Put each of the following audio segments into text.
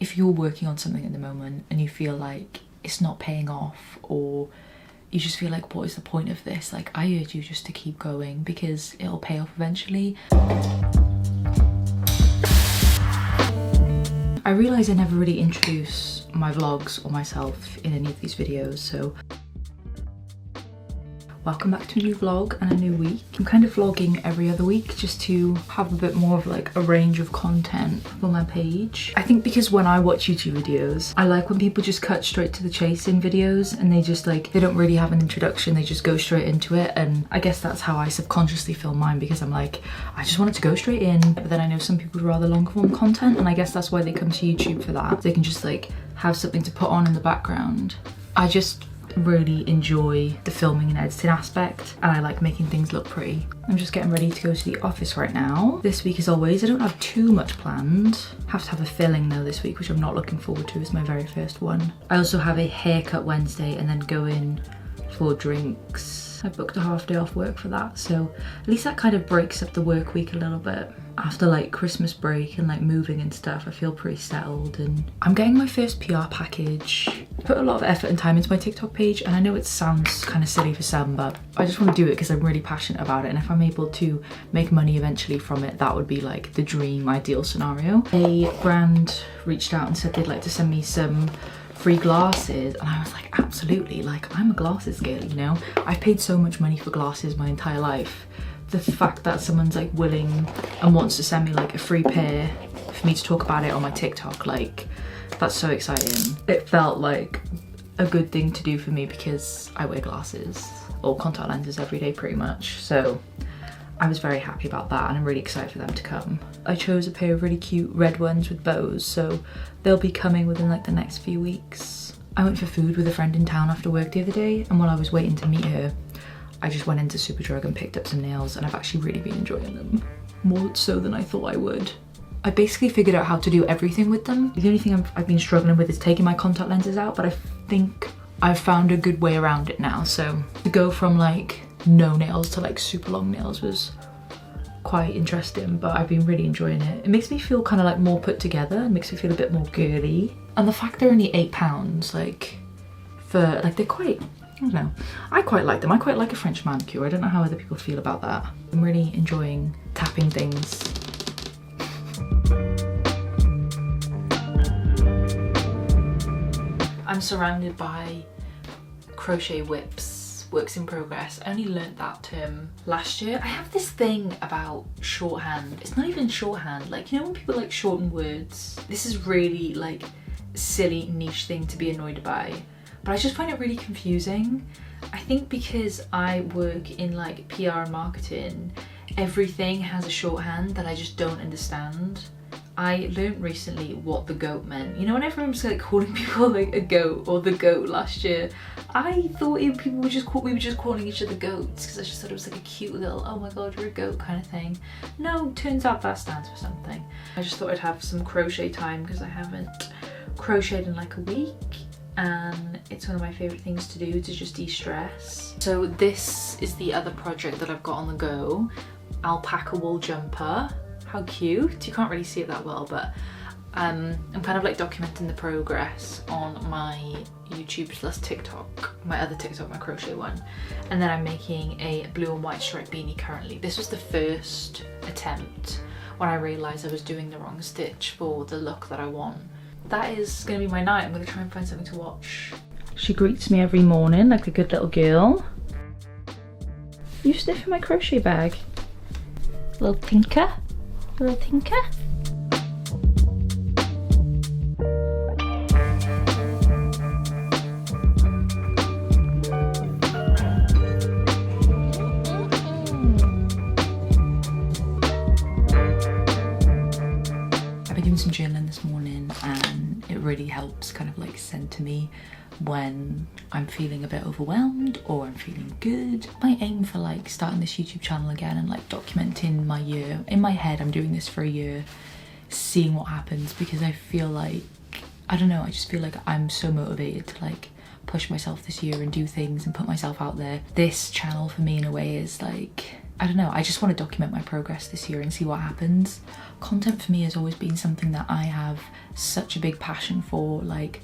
if you're working on something at the moment and you feel like it's not paying off, or you just feel like, what is the point of this? Like, I urge you just to keep going, because it'll pay off eventually. I realise I never really introduce my vlogs or myself in any of these videos, so welcome back to a new vlog and a new week. I'm kind of vlogging every other week just to have a bit more of like a range of content for my page. I think because when I watch YouTube videos, I like when people just cut straight to the chase in videos, and they just like, they don't really have an introduction, they just go straight into it. And I guess that's how I subconsciously film mine, because I'm like, I just want it to go straight in. But then I know some people would rather long form content, and I guess that's why they come to YouTube for that. They can just like have something to put on in the background. I just really enjoy the filming and editing aspect, and I like making things look pretty. I'm just getting ready to go to the office right now. This week, as always, I don't have too much planned. Have to have a filling though this week, which I'm not looking forward to. It's my very first one. I also have a haircut Wednesday and then go in for drinks. I booked a half day off work for that, so at least that kind of breaks up the work week a little bit. After like Christmas break and like moving and stuff, I feel pretty settled, and I'm getting my first PR package. I put a lot of effort and time into my TikTok page, and I know it sounds kind of silly for some, but I just want to do it because I'm really passionate about it, and if I'm able to make money eventually from it, that would be like the dream ideal scenario. A brand reached out and said they'd like to send me some free glasses, and I was like, absolutely, like I'm a glasses girl, you know? I've paid so much money for glasses my entire life. The fact that someone's like willing and wants to send me like a free pair for me to talk about it on my TikTok, like that's so exciting. It felt like a good thing to do for me because I wear glasses or contact lenses every day pretty much, so I was very happy about that, and I'm really excited for them to come. I chose a pair of really cute red ones with bows, so they'll be coming within like the next few weeks. I went for food with a friend in town after work the other day, and while I was waiting to meet her, I just went into Superdrug and picked up some nails, and I've actually really been enjoying them. More so than I thought I would. I basically figured out how to do everything with them. The only thing I've been struggling with is taking my contact lenses out, but I think I've found a good way around it now. So to go from like no nails to like super long nails was quite interesting, but I've been really enjoying it. It makes me feel kind of like more put together. It makes me feel a bit more girly. And the fact they're only £8, like for like, they're quite, I don't know, I quite like them. I quite like a French manicure. I don't know how other people feel about that. I'm really enjoying tapping things. I'm surrounded by crochet whips, works in progress. I only learnt that term last year. I have this thing about shorthand. It's not even shorthand. Like, you know when people like shorten words? This is really like silly niche thing to be annoyed by, but I just find it really confusing. I think because I work in like PR and marketing, everything has a shorthand that I just don't understand. I learned recently what the goat meant. You know, when everyone was like calling people like a goat or the goat last year, I thought people were just we were just calling each other goats, because I just thought it was like a cute little, oh my god, you're a goat kind of thing. No, turns out that stands for something. I just thought I'd have some crochet time because I haven't crocheted in like a week, and it's one of my favorite things to do to just de-stress. So this is the other project that I've got on the go. Alpaca wool jumper. How cute. You can't really see it that well, but I'm kind of like documenting the progress on my YouTube plus TikTok, my other TikTok, my crochet one, and then I'm making a blue and white striped beanie currently. This was the first attempt when I realised I was doing the wrong stitch for the look that I want. That is going to be my night. I'm going to try and find something to watch. She greets me every morning like a good little girl. You sniffing my crochet bag? Little tinker? Little tinker? I've been doing some journaling this morning, and it really helps kind of like center me when I'm feeling a bit overwhelmed or I'm feeling good. My aim for like starting this YouTube channel again and like documenting my year, in my head I'm doing this for a year, seeing what happens, because I feel like, I don't know, I just feel like I'm so motivated to like push myself this year and do things and put myself out there. This channel for me in a way is like I don't know, I just want to document my progress this year and see what happens. Content for me has always been something that I have such a big passion for. Like,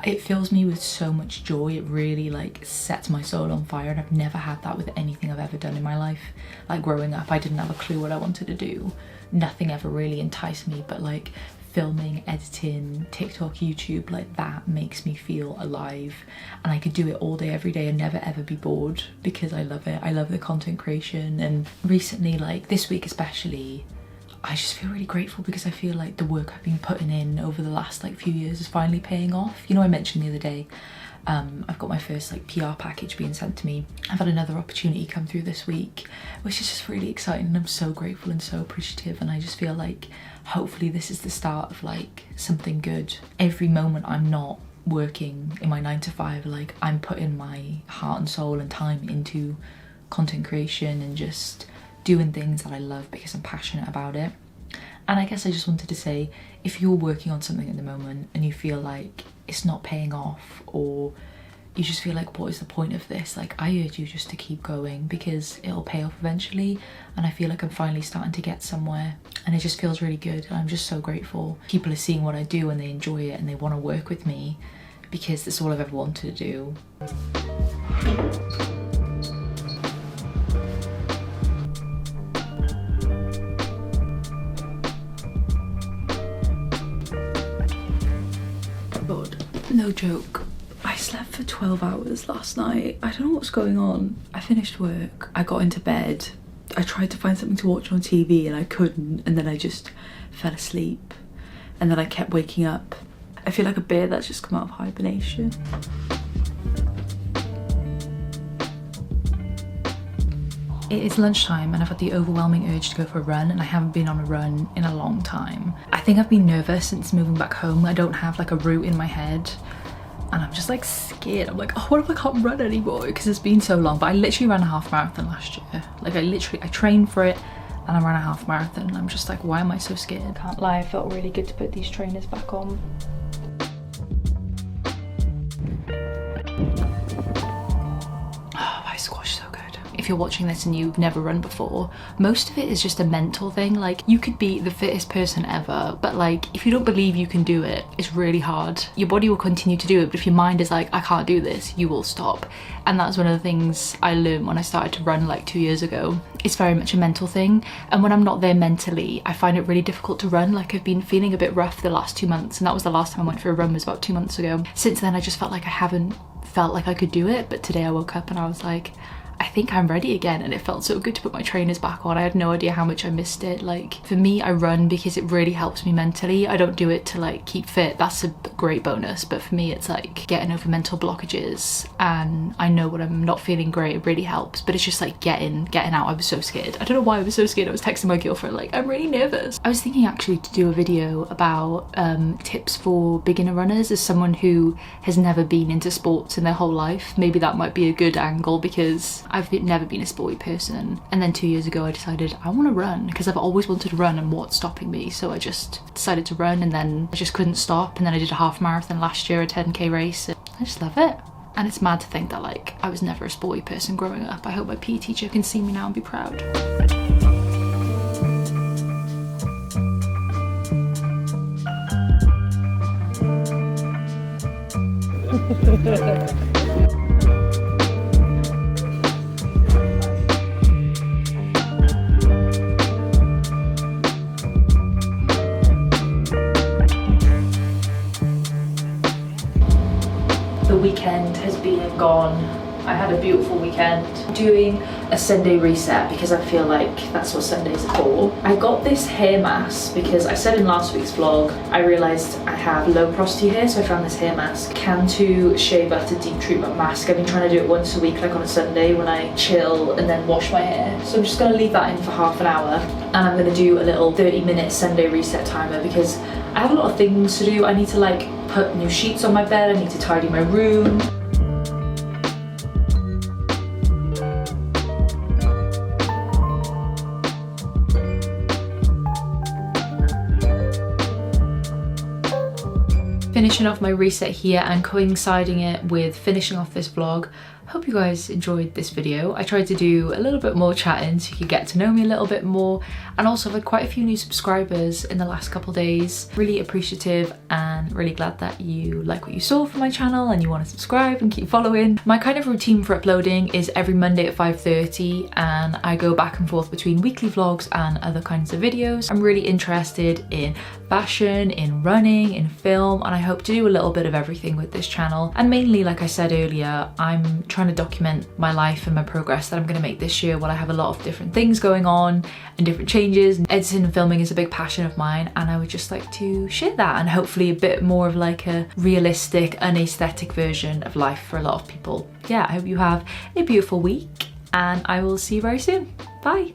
it fills me with so much joy. It really like sets my soul on fire, and I've never had that with anything I've ever done in my life. Like growing up, I didn't have a clue what I wanted to do. Nothing ever really enticed me, but like filming, editing, TikTok, YouTube, like that makes me feel alive, and I could do it all day every day and never ever be bored because I love it. I love the content creation. And recently, like this week especially, I just feel really grateful because I feel like the work I've been putting in over the last like few years is finally paying off. You know, I mentioned the other day I've got my first like PR package being sent to me. I've had another opportunity come through this week, which is just really exciting, and I'm so grateful and so appreciative, and I just feel like hopefully this is the start of like something good. Every moment I'm not working in my 9 to 5, like I'm putting my heart and soul and time into content creation and just doing things that I love because I'm passionate about it. And I guess I just wanted to say, if you're working on something at the moment and you feel like it's not paying off, or you just feel like what is the point of this, like I urge you just to keep going because it'll pay off eventually. And I feel like I'm finally starting to get somewhere, and it just feels really good, and I'm just so grateful. People are seeing what I do and they enjoy it and they want to work with me because that's all I've ever wanted to do. God, no joke, I slept for 12 hours last night. I don't know what's going on. I finished work, I got into bed, I tried to find something to watch on TV and I couldn't, and then I just fell asleep, and then I kept waking up. I feel like a bear that's just come out of hibernation. It is lunchtime and I've had the overwhelming urge to go for a run, and I haven't been on a run in a long time. I think I've been nervous since moving back home. I don't have like a route in my head and I'm just like scared. I'm like, oh, what if I can't run anymore? Because it's been so long. But I literally ran a half marathon last year. Like I trained for it and I ran a half marathon, and I'm just like, why am I so scared? Can't lie, it felt really good to put these trainers back on. Oh, I squashed so good. If you're watching this and you've never run before, most of it is just a mental thing. Like, you could be the fittest person ever, but like if you don't believe you can do it, it's really hard. Your body will continue to do it, but if your mind is like, I can't do this, you will stop. And that's one of the things I learned when I started to run like 2 years ago. It's very much a mental thing, and when I'm not there mentally, I find it really difficult to run. Like, I've been feeling a bit rough the last 2 months, and that was the last time I went for a run, was about 2 months ago. Since then I just felt like I haven't felt like I could do it, but today I woke up and I was like, I think I'm ready again, and it felt so good to put my trainers back on. I had no idea how much I missed it. Like, for me, I run because it really helps me mentally. I don't do it to like keep fit, that's a great bonus, but for me it's like getting over mental blockages, and I know when I'm not feeling great it really helps, but it's just like getting out. I was so scared. I don't know why I was so scared. I was texting my girlfriend like, I'm really nervous. I was thinking actually to do a video about tips for beginner runners, as someone who has never been into sports in their whole life. Maybe that might be a good angle because I've never been a sporty person, and then 2 years ago I decided I want to run because I've always wanted to run, and what's stopping me? So I just decided to run, and then I just couldn't stop, and then I did a half marathon last year, a 10k race, and I just love it. And it's mad to think that like I was never a sporty person growing up. I hope my PE teacher can see me now and be proud. The weekend has been and gone. I had a beautiful weekend. I'm doing a Sunday reset because I feel like that's what Sundays are for. I got this hair mask because I said in last week's vlog, I realised I have low porosity hair, so I found this hair mask. Cantu Shea Butter Deep Treatment Mask. I've been trying to do it once a week, like on a Sunday when I chill and then wash my hair. So I'm just gonna leave that in for half an hour, and I'm gonna do a little 30-minute Sunday reset timer because I have a lot of things to do. I need to like put new sheets on my bed, I need to tidy my room. Finishing off my reset here and coinciding it with finishing off this vlog, hope you guys enjoyed this video. I tried to do a little bit more chatting so you could get to know me a little bit more, and also I've had quite a few new subscribers in the last couple days. Really appreciative and really glad that you like what you saw from my channel and you want to subscribe and keep following. My kind of routine for uploading is every Monday at 5:30, and I go back and forth between weekly vlogs and other kinds of videos. I'm really interested in fashion, in running, in film, and I hope to do a little bit of everything with this channel. And mainly, like I said earlier, I'm trying to document my life and my progress that I'm going to make this year while I have a lot of different things going on and different changes. And editing and filming is a big passion of mine, and I would just like to share that, and hopefully a bit more of like a realistic, unaesthetic version of life for a lot of people. Yeah, I hope you have a beautiful week, and I will see you very soon. Bye.